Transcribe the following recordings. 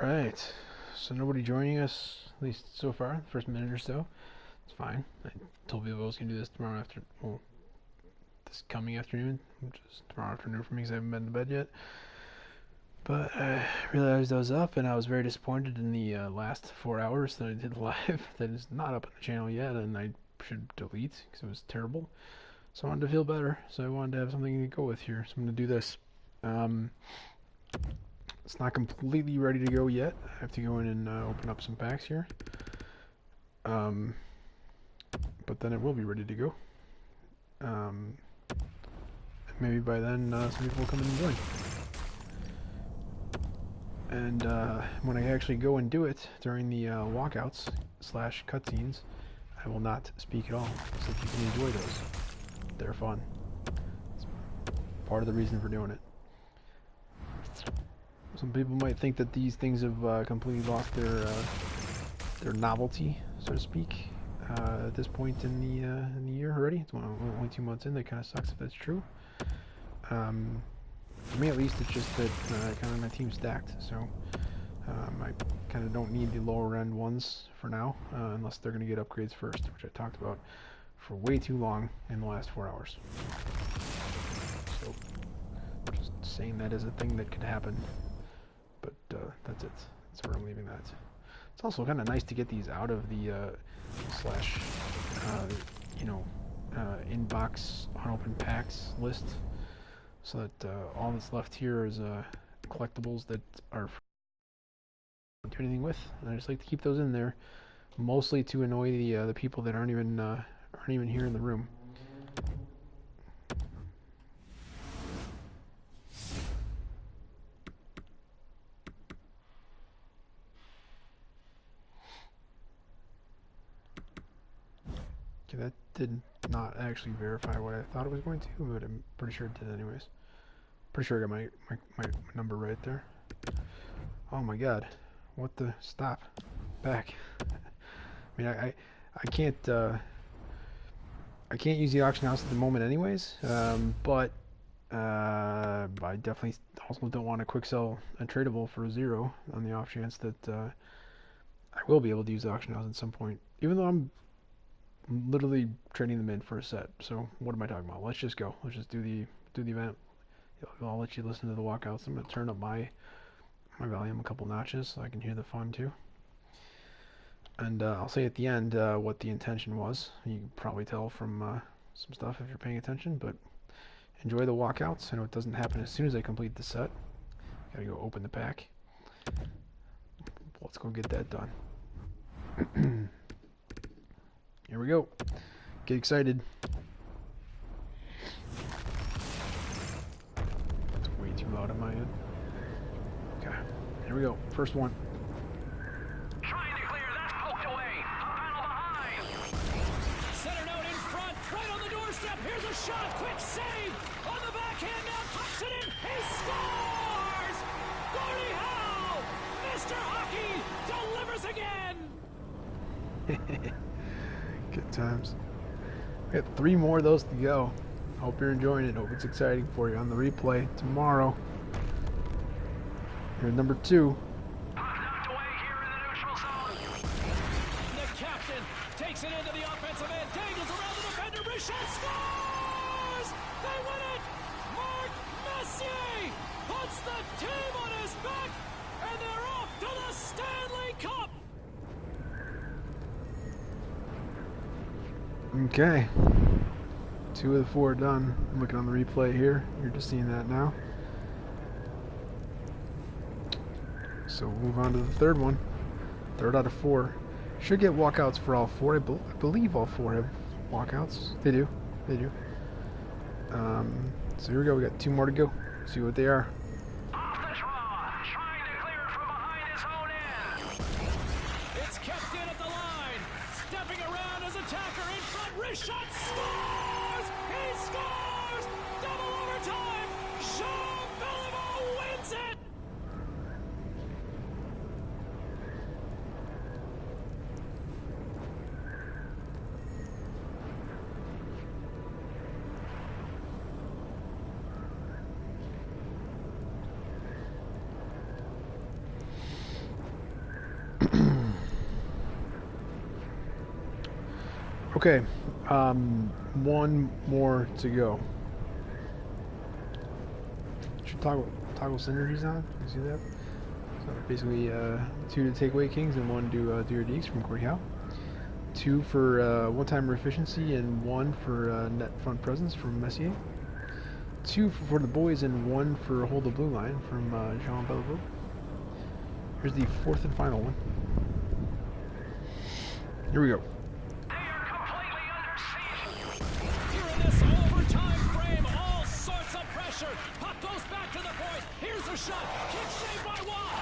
Alright, so nobody joining us, at least so far, the first minute or so. It's fine. I told people I was going to do this tomorrow well, this coming afternoon, which is tomorrow afternoon for me because I haven't been to bed yet. But I realized I was up and I was very disappointed in the last 4 hours that I did live that is not up on the channel yet, and I should delete because it was terrible. So I wanted to feel better, so I wanted to have something to go with here, so I'm going to do this. It's not completely ready to go yet. I have to go in and open up some packs here. But then it will be ready to go. Maybe by then some people will come in and join. And when I actually go and do it during the walkouts / cutscenes, I will not speak at all, so that you can enjoy those. They're fun. It's part of the reason for doing it. Some people might think that these things have completely lost their novelty, so to speak, at this point in the year already. It's only 2 months in. That kind of sucks if that's true. For me, at least, it's just that kind of my team's stacked, so I kind of don't need the lower end ones for now, unless they're going to get upgrades first, which I talked about for way too long in the last 4 hours. So, just saying that is a thing that could happen. But that's it. That's where I'm leaving that. It's also kind of nice to get these out of the inbox unopened packs list, so that all that's left here is collectibles that are don't do anything with. And I just like to keep those in there, mostly to annoy the people that aren't even here in the room. Okay, that did not actually verify what I thought it was going to, but I'm pretty sure it did anyways. Pretty sure I got my number right there. Oh my god. What the? Stop. Back. I mean, I can't use the auction house at the moment anyways, but I definitely also don't want to quick sell a tradable for 0 on the off chance that I will be able to use the auction house at some point, even though I'm literally trading them in for a set. So what am I talking about? Let's just go. Let's just do the event. I'll let you listen to the walkouts. I'm going to turn up my volume a couple notches so I can hear the fun too. And I'll say at the end what the intention was. You can probably tell from some stuff if you're paying attention, but enjoy the walkouts. I know it doesn't happen as soon as I complete the set. Gotta go open the pack. Let's go get that done. Here we go. Get excited. It's way too loud on my end. Okay, here we go. First one. Trying to clear, that's poked away. A panel behind. Center note in front, right on the doorstep. Here's a shot. Quick save on the backhand. Now tucks it in. He scores! Gordie Howe! Mr. Hockey delivers again. Good times. We got 3 more of those to go. Hope you're enjoying it. Hope it's exciting for you on the replay tomorrow. Here's number 2. Knocked away here in the neutral zone. The captain takes it into the offensive end, dangles around the defender. Richard scores! They win it! Mark Messier puts the team on his back, and they're off to the Stanley Cup! Okay. 2 of the 4 done. I'm looking on the replay here. You're just seeing that now. So we'll move on to the 3rd one. 3rd out of 4. Should get walkouts for all 4. I believe all 4 have walkouts. They do. They do. So here we go. We got 2 more to go. See what they are. Off the draw, trying to clear it from behind his own end. It's kept in at the line. Stepping around as attacker in front. Richard scores! He scores! Double overtime! Jean Beliveau wins it! Okay, one more to go. Should toggle synergies on. You see that? So basically, two to take away kings and one to do your deeks from Corey Howe. Two for one-timer efficiency and one for net front presence from Messier. Two for the boys and one for hold the blue line from Jean Bellevue. Here's the fourth and final one. Here we go. They are completely under siege. Here in this overtime frame, all sorts of pressure. Puck goes back to the point. Here's a shot. Kick saved by Watt.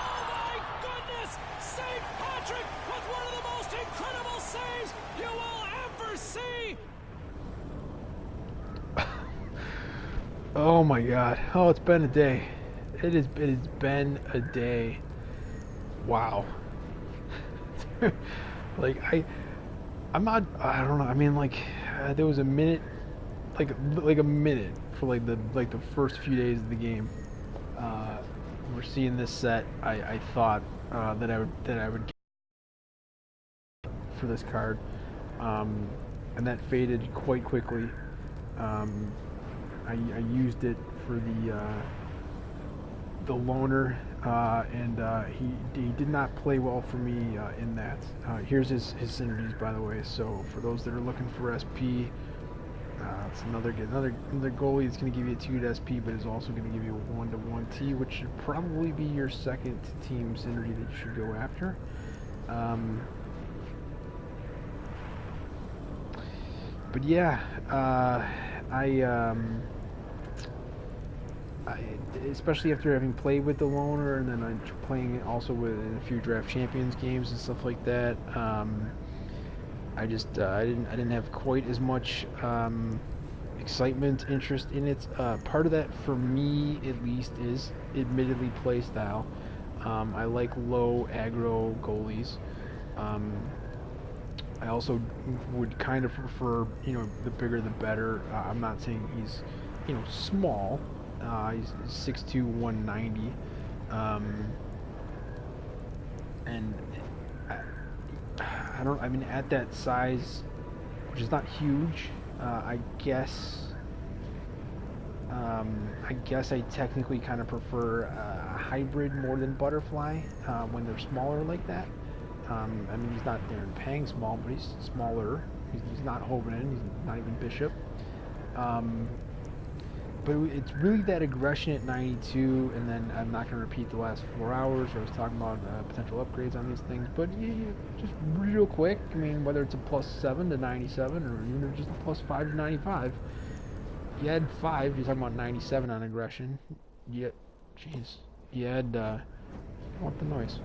Oh my goodness! St. Patrick with one of the most incredible saves you will ever see. Oh my god. Oh, it's been a day. It has been a day. Wow. Like I'm not. I don't know. I mean, like there was a minute, like a minute for like the first few days of the game. We're seeing this set. I thought that I would get for this card, and that faded quite quickly. I used it for the loner, and he did not play well for me in that. Here's his synergies, by the way. So for those that are looking for SP, it's another goalie. It's going to give you a 2 to SP, but it's also going to give you a 1 to 1 T, which should probably be your second team synergy that you should go after. But yeah, especially after having played with the loner and then I'm playing also with in a few draft champions games and stuff like that. I just I didn't have quite as much excitement, interest in it. Part of that for me at least is admittedly play style. I like low aggro goalies. I also would kind of prefer, the bigger the better. I'm not saying he's, small. He's 6'2", 190. And I mean, at that size, which is not huge, I guess I technically kind of prefer a hybrid more than butterfly when they're smaller like that. I mean, he's not Darren Pang small, but he's smaller. He's not Hovinen. He's not even Bishop. But it's really that aggression at 92, and then I'm not going to repeat the last 4 hours where I was talking about potential upgrades on these things. But just real quick, I mean, whether it's a +7 to 97 or even just a +5 to 95, you had 5, you're talking about 97 on aggression. Jeez. You had, I want the noise.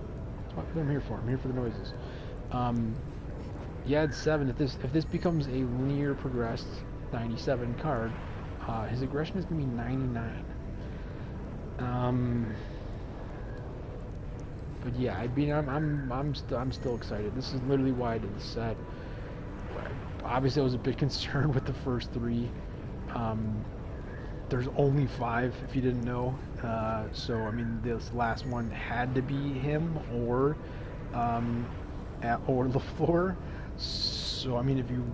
That's what I'm here for. I'm here for the noises. You had 7. If this becomes a linear progressed 97 card, his aggression is going to be 99. But yeah, I mean, I'm still excited. This is literally why I did the set. Obviously, I was a bit concerned with the first 3. There's only 5, if you didn't know. So I mean, this last one had to be him or LaFleur. So I mean, if you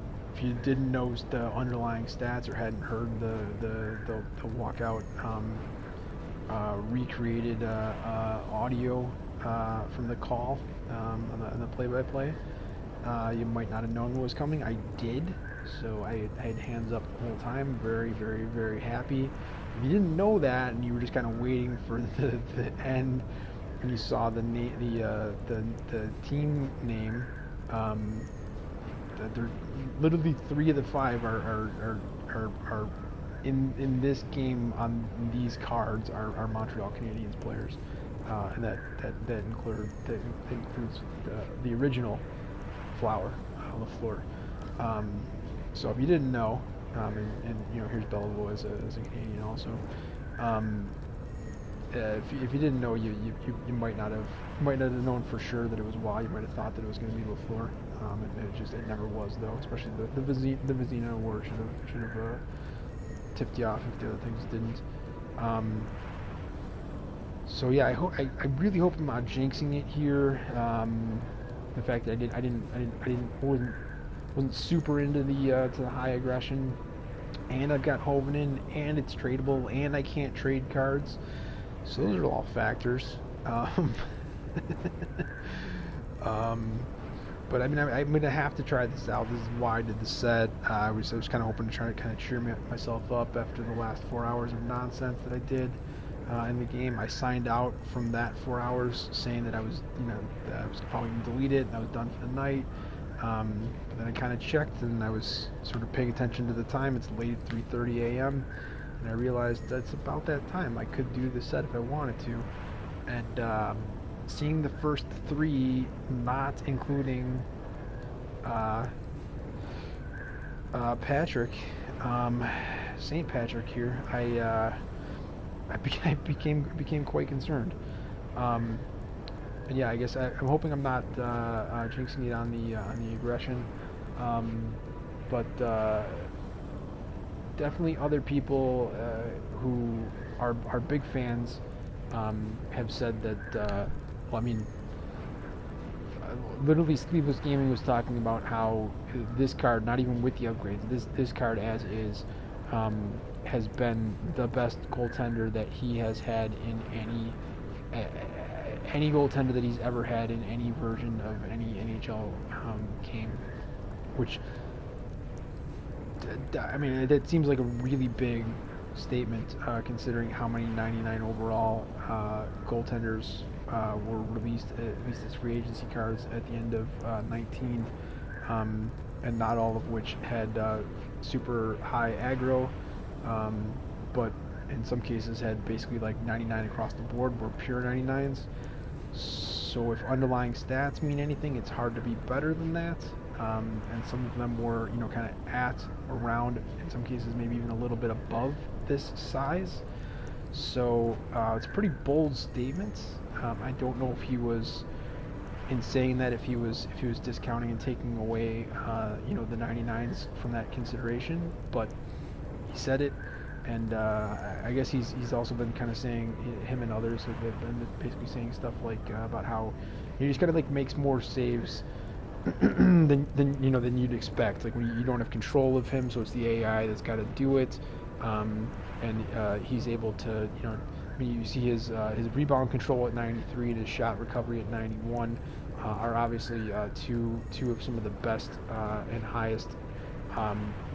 didn't know the underlying stats or hadn't heard the walkout recreated audio from the call on the play-by-play, you might not have known what was coming. I did, so I had hands up the whole time. Very, very, very happy. If you didn't know that and you were just kind of waiting for the end, and you saw the team name. There, literally 3 of the 5 are in this game on these cards are Montreal Canadiens players, and that includes the original Flower, LaFleur. So if you didn't know, and here's Belleville as a Canadian also. If you didn't know, you might not have known for sure that it was Waugh. You might have thought that it was going to be LaFleur. It never was though. Especially the Vizina award should have tipped you off if the other things didn't. So yeah, I really hope I'm not jinxing it here. The fact that wasn't super into the to the high aggression, and I've got Hovenen, and it's tradable, and I can't trade cards. So those are all factors. Um, um, but I mean, I'm gonna have to try this out. This is why I did the set. I was kind of hoping to try to kind of cheer myself up after the last 4 hours of nonsense that I did in the game. I signed out from that 4 hours saying that I was, that I was probably gonna delete it and I was done for the night. But then I kind of checked and I was sort of paying attention to the time. It's late 3:30 a.m. and I realized that's about that time. I could do the set if I wanted to, and seeing the first three, not including uh, Patrick, St. Patrick here, I became quite concerned. Um, and yeah, I guess I'm hoping I'm not jinxing it on the aggression, um, but definitely other people who are big fans have said that. Well, I mean, literally, Sleeveless Gaming was talking about how this card, not even with the upgrades, this card as is, has been the best goaltender that he has had in any goaltender that he's ever had in any version of any NHL game, which I mean that seems like a really big statement considering how many 99 overall goaltenders were released, at least as free agency cards at the end of 19, and not all of which had super high aggro, but in some cases had basically like 99 across the board were pure 99s. So if underlying stats mean anything, it's hard to be better than that. And some of them were, kind of at, around, in some cases maybe even a little bit above this size. So it's a pretty bold statement. I don't know if he was in saying that, if he was discounting and taking away, the 99s from that consideration, but he said it. And I guess he's also been kind of saying, him and others have been basically saying stuff like about how he just kind of like makes more saves than you'd expect. Like when you don't have control of him, so it's the AI that's got to do it, and he's able to, I mean, you see his rebound control at 93 and his shot recovery at 91 are obviously two of some of the best and highest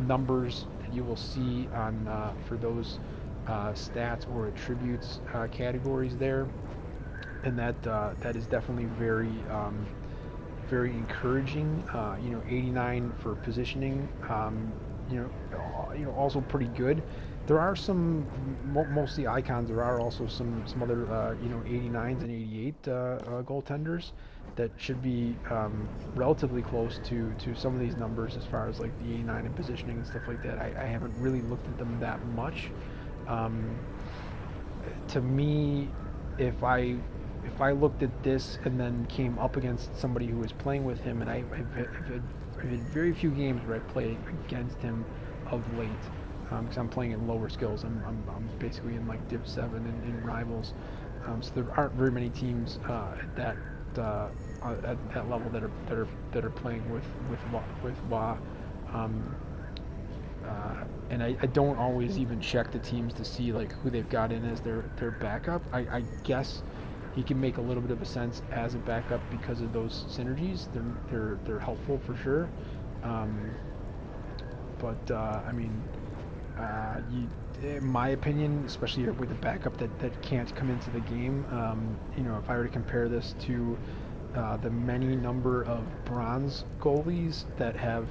numbers that you will see on for those stats or attributes categories there, and that is definitely very very encouraging. 89 for positioning. Also pretty good. There are some mostly icons. There are also some other 89s and 88 goaltenders that should be relatively close to some of these numbers as far as like the 89 and positioning and stuff like that. I haven't really looked at them that much. To me, if I looked at this and then came up against somebody who was playing with him, and I've had very few games where I played against him of late, because I'm playing at lower skills. I'm basically in like Div 7 in Rivals, so there aren't very many teams at that level that are playing with WA. And I don't always even check the teams to see like who they've got in as their backup. I guess he can make a little bit of a sense as a backup because of those synergies. They're helpful for sure. But I mean, in my opinion, especially with a backup that can't come into the game, if I were to compare this to the many number of bronze goalies that have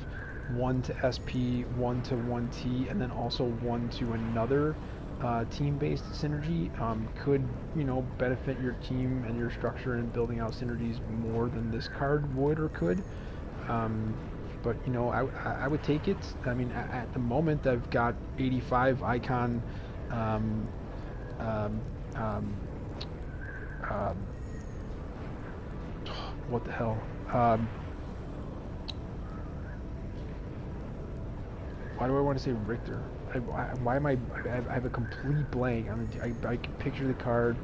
1 to SP, 1 to 1T, and then also 1 to another team-based synergy, could benefit your team and your structure in building out synergies more than this card would or could. But I would take it. I mean, at the moment, I've got 85 icon. Um, um, um, what the hell? Why do I want to say Richter? Why am I have a complete blank. I can picture the card.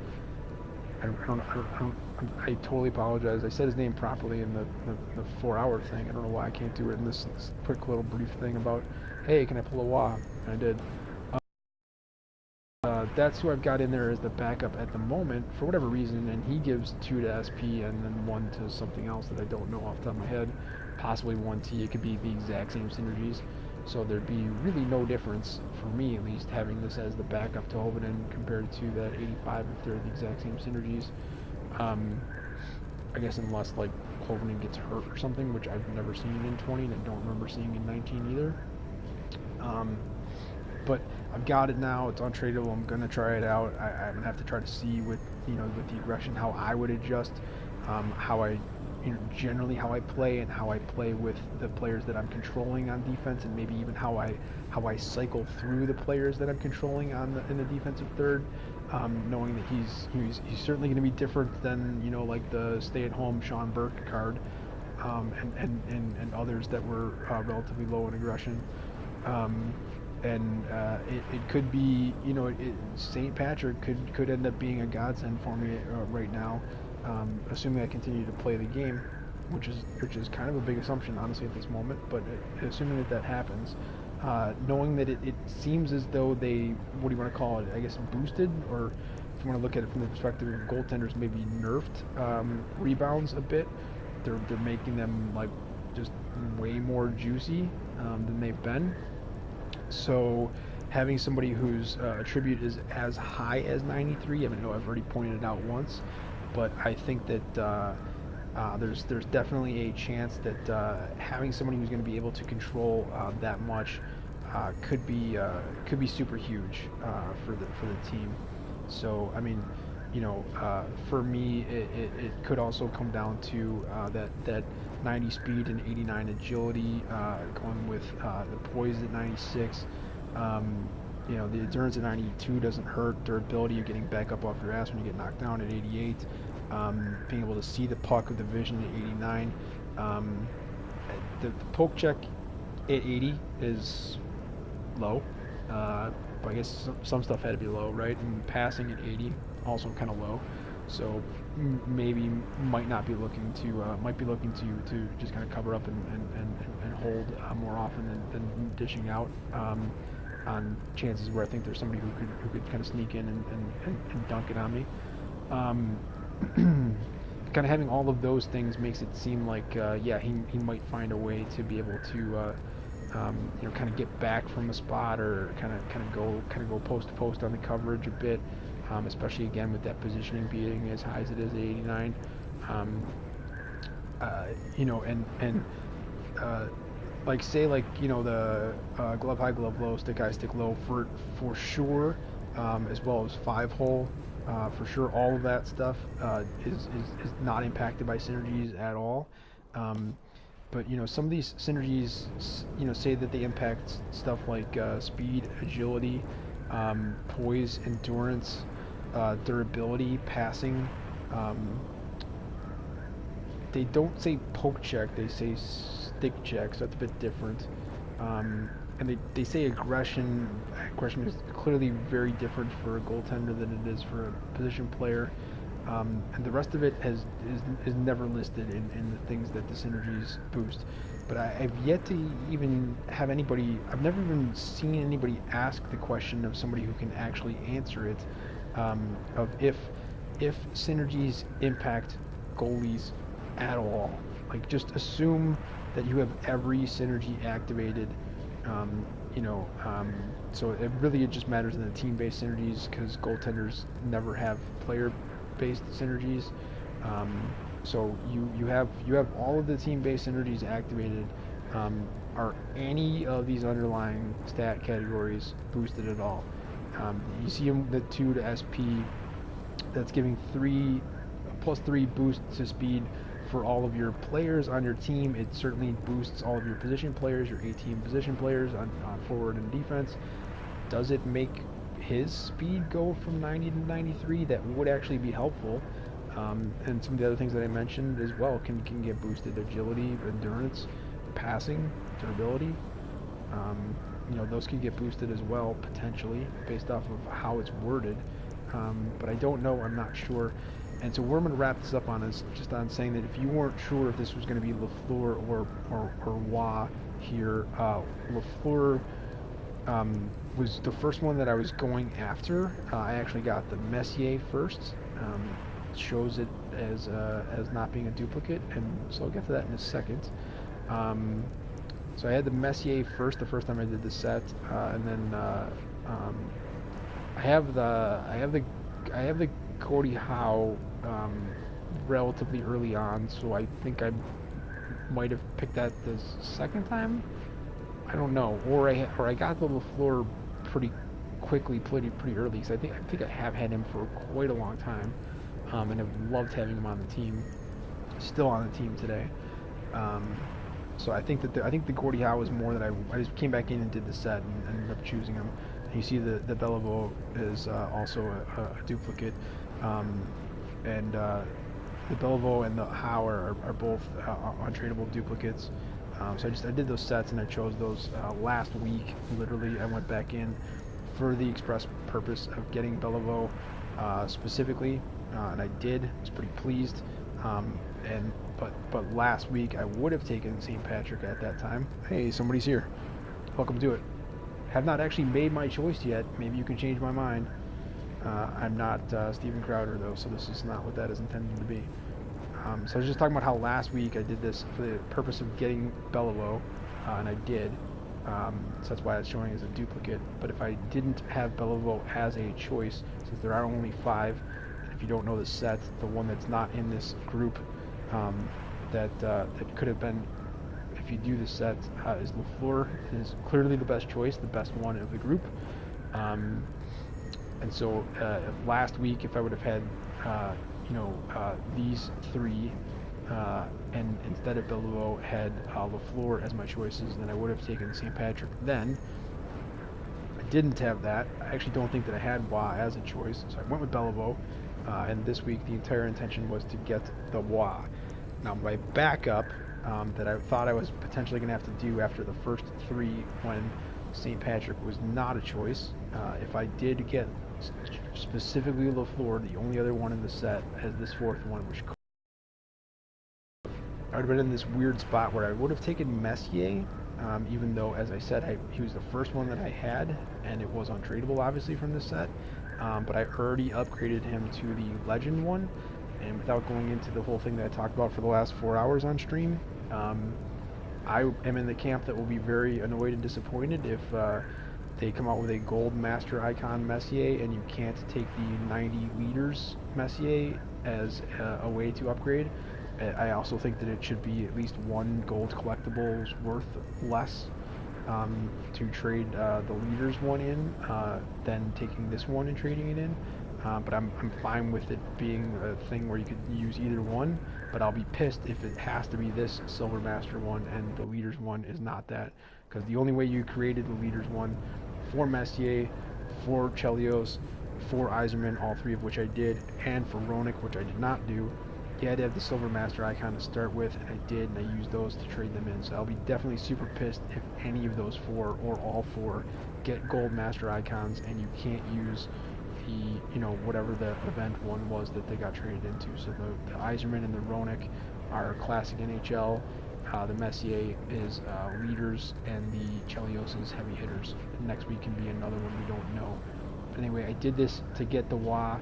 I totally apologize. I said his name properly in the 4 hour thing. I don't know why I can't do it in this quick little brief thing about, hey, can I pull a wah? And I did. That's who I've got in there as the backup at the moment for whatever reason, and he gives 2 to SP and then 1 to something else that I don't know off the top of my head, possibly 1 T. It could be the exact same synergies, so there'd be really no difference for me at least having this as the backup to Hovinen compared to that 85 if they're the exact same synergies. I guess unless like Hovinen gets hurt or something, which I've never seen in 20 and I don't remember seeing in 19 either. But I've got it now. It's untradeable. I'm gonna try it out. I'm gonna have to try to see with with the aggression how I would adjust, how I generally how I play and how I play with the players that I'm controlling on defense, and maybe even how I cycle through the players that I'm controlling in the defensive third, knowing that he's certainly going to be different than like the stay-at-home Sean Burke card, and others that were relatively low in aggression. And it could be, St. Patrick could end up being a godsend for me right now, assuming I continue to play the game, which is kind of a big assumption, honestly, at this moment. But assuming that happens, knowing that it seems as though they, what do you want to call it? I guess boosted, or if you want to look at it from the perspective of goaltenders, maybe nerfed rebounds a bit. They're making them like just way more juicy than they've been. So having somebody whose attribute is as high as 93, I mean, I know I've already pointed it out once, but I think that there's definitely a chance that having somebody who's going to be able to control that much could be super huge for the team. So I mean, for me, it could also come down to that 90 speed and 89 agility, going with the poise at 96. The endurance at 92 doesn't hurt. Durability, you're getting back up off your ass when you get knocked down at 88. Being able to see the puck with the vision at 89. The poke check at 80 is low. But I guess some stuff had to be low, right? And passing at 80 also kind of low. So maybe might be looking to just kind of cover up and hold more often than dishing out on chances where I think there's somebody who could kind of sneak in and dunk it on me. Kind of having all of those things makes it seem like he might find a way to be able to kind of get back from a spot, or kind of go post to post on the coverage a bit, especially again with that positioning being as high as it is at 89. Like say the glove high, glove low, stick high, stick low for sure, as well as 5-hole. For sure, all of that stuff is not impacted by synergies at all. But some of these synergies, say that they impact stuff like speed, agility, poise, endurance, durability, passing. They don't say poke check; they say stick check, so that's a bit different. And they say aggression. Aggression is clearly very different for a goaltender than it is for a position player. And the rest of it is never listed in the things that the synergies boost. But I've yet to even have anybody, I've never even seen anybody ask the question of somebody who can actually answer it, of if synergies impact goalies at all. Like, just assume that you have every synergy activated, so it just matters in the team-based synergies, because goaltenders never have player-based synergies. So you have all of the team-based synergies activated. Are any of these underlying stat categories boosted at all? You see the 2 to SP, that's giving 3+3 boost to speed for all of your players on your team. It certainly boosts all of your position players, your A-team position players on forward and defense. Does it make his speed go from 90 to 93? That would actually be helpful. And some of the other things that I mentioned as well can get boosted. Agility, endurance, passing, durability. Those can get boosted as well, potentially, based off of how it's worded. But I don't know. I'm not sure. And so where I'm going to wrap this up on is just on saying that if you weren't sure if this was going to be Lafleur or Waugh here, Lafleur was the first one that I was going after. I actually got the Messier first. Shows it as not being a duplicate, and so I'll get to that in a second. So I had the Messier first the first time I did the set, and then I have the Gordie Howe relatively early on, so I think I might have picked that the second time. I don't know, or I got the Lafleur pretty quickly, pretty early, because I think I have had him for quite a long time, and have loved having him on the team. Still on the team today. So I think that I think the Gordie Howe was more that I just came back in and did the set and ended up choosing him. And you see the Beliveau is also a duplicate, and the Beliveau and the Howe are both untradeable duplicates. So I did those sets and I chose those last week. Literally, I went back in for the express purpose of getting Beliveau specifically, and I did. I was pretty pleased. But last week I would have taken St. Patrick at that time. Hey, somebody's here. Welcome to it. Have not actually made my choice yet. Maybe you can change my mind. I'm not Steven Crowder though, so this is not what that is intended to be. So I was just talking about how last week I did this for the purpose of getting Beliveau, and I did. So that's why it's showing as a duplicate. But if I didn't have Beliveau as a choice, since there are only 5, and if you don't know the set, the one that's not in this group that could have been, if you do the set, is Lafleur. Is clearly the best choice, the best one of the group. And so last week, if I would have had these 3, and instead of Beliveau had Lafleur as my choices, then I would have taken St. Patrick. Then I didn't have that. I actually don't think that I had Waugh as a choice, so I went with Beliveau. And this week, the entire intention was to get the Waugh. Now, my backup that I thought I was potentially going to have to do after the first 3 when St. Patrick was not a choice, if I did get specifically Lafleur, the only other one in the set as this 4th one, which I would have been in this weird spot where I would have taken Messier, even though, as I said, he was the first one that I had, and it was untradeable, obviously, from this set. But I already upgraded him to the Legend one, and without going into the whole thing that I talked about for the last 4 hours on stream, I am in the camp that will be very annoyed and disappointed if they come out with a gold master icon Messier and you can't take the 90 liters Messier as a way to upgrade. I also think that it should be at least 1 gold collectibles worth less to trade the leaders one in than taking this one and trading it in. But I'm fine with it being a thing where you could use either one, but I'll be pissed if it has to be this Silver Master one and the leaders one is not that, because the only way you created the leaders one for Messier, for Chelios, for Yzerman, all 3 of which I did, and for Roenick, which I did not do, you had to have the Silver Master icon to start with, and I did, and I used those to trade them in. So I'll be definitely super pissed if any of those 4 or all 4 get gold master icons and you can't use the, whatever the event one was that they got traded into. So the Yzerman and the Roenick are classic NHL. The Messier is leaders, and the Chelios is heavy hitters. Next week can be another one we don't know. But anyway, I did this to get the Waugh.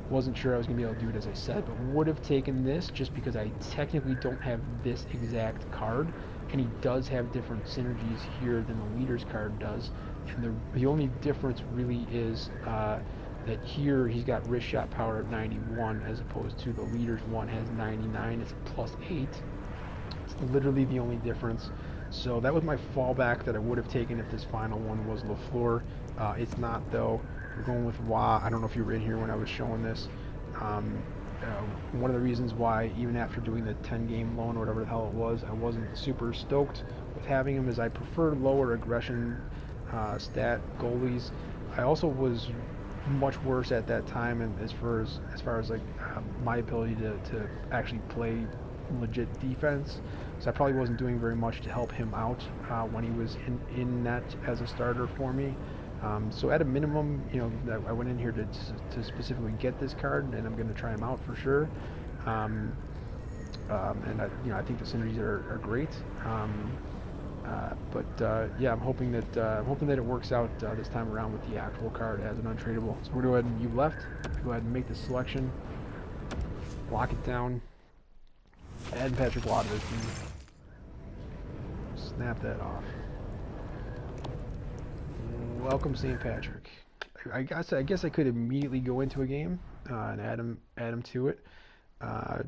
Wasn't sure I was going to be able to do it as I said, but would have taken this just because I technically don't have this exact card, and he does have different synergies here than the leaders card does. And the only difference really is that here he's got wrist shot power at 91 as opposed to the leaders one has 99. It's +8. It's literally the only difference. So that was my fallback that I would have taken if this final one was Lafleur. It's not though. We're going with Waugh. I don't know if you were in here when I was showing this. One of the reasons why, even after doing the 10-game loan or whatever the hell it was, I wasn't super stoked with having him is I prefer lower aggression stat goalies. I also was much worse at that time, and as far as like my ability to actually play legit defense, so I probably wasn't doing very much to help him out when he was in net as a starter for me. So at a minimum, I went in here to specifically get this card, and I'm going to try them out for sure. Um, and I think the synergies are great. But yeah, I'm hoping that it works out this time around with the actual card as an untradeable. So we're going to go ahead and you left. Go ahead and make the selection, lock it down, add Patrick Watt to this team. Snap that off. Welcome St. Patrick. I guess I could immediately go into a game and add him to it.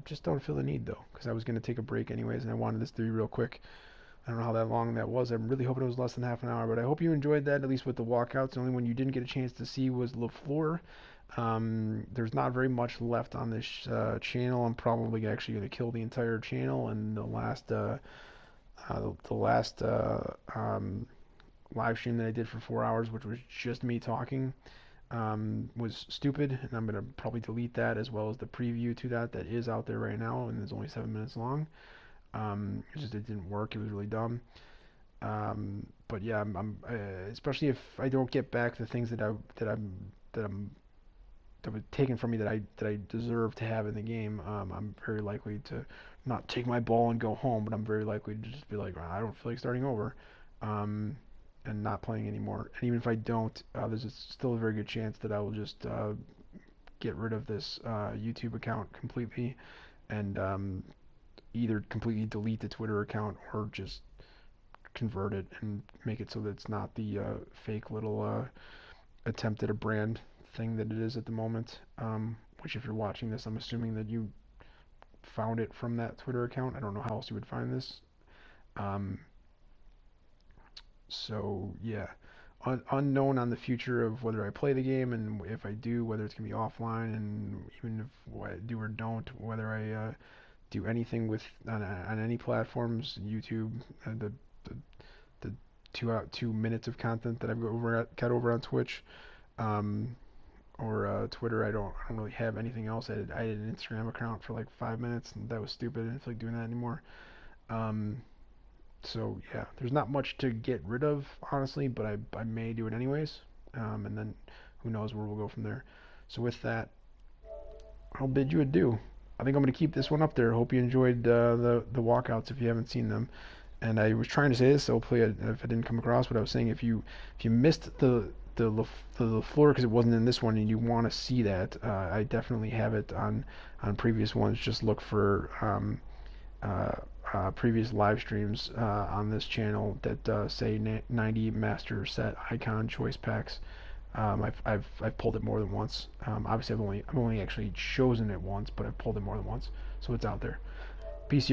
Just don't feel the need though, because I was going to take a break anyways, and I wanted this to be real quick. I don't know how that long that was. I'm really hoping it was less than half an hour, but I hope you enjoyed that, at least with the walkouts. The only one you didn't get a chance to see was LaFleur. There's not very much left on this channel. I'm probably actually going to kill the entire channel, and the last live stream that I did for 4 hours, which was just me talking, was stupid, and I'm going to probably delete that as well as the preview to that is out there right now, and it's only 7 minutes long. It didn't work. It was really dumb. But yeah, especially if I don't get back the things that were taken from me that I deserve to have in the game. I'm very likely to not take my ball and go home, but I'm very likely to just be like, I don't feel like starting over, um, and not playing anymore. And even if I don't, still a very good chance that I will just get rid of this YouTube account completely and either completely delete the Twitter account or just convert it and make it so that it's not the fake little attempt at a brand thing that it is at the moment. Which, if you're watching this, I'm assuming that you found it from that Twitter account. I don't know how else you would find this. Um, so yeah, unknown on the future of whether I play the game, and if I do, whether it's gonna be offline, and even if I do or don't, whether I do anything with on any platforms, YouTube, the the 2 minutes of content that I've got over on Twitch, um, or Twitter. I don't really have anything else. I did an Instagram account for like 5 minutes, and that was stupid. I didn't feel like doing that anymore. Um, so yeah, there's not much to get rid of, honestly, but I may do it anyways. And then who knows where we'll go from there. So with that, I'll bid you adieu. I think I'm going to keep this one up there. Hope you enjoyed the walkouts if you haven't seen them. And I was trying to say this, so hopefully if I didn't come across what I was saying, if you missed the floor because it wasn't in this one and you want to see that, I definitely have it on previous ones. Just look for uh, previous live streams on this channel that say 90 master set icon choice packs. I've pulled it more than once. Obviously, I've only actually chosen it once, but I've pulled it more than once, so it's out there.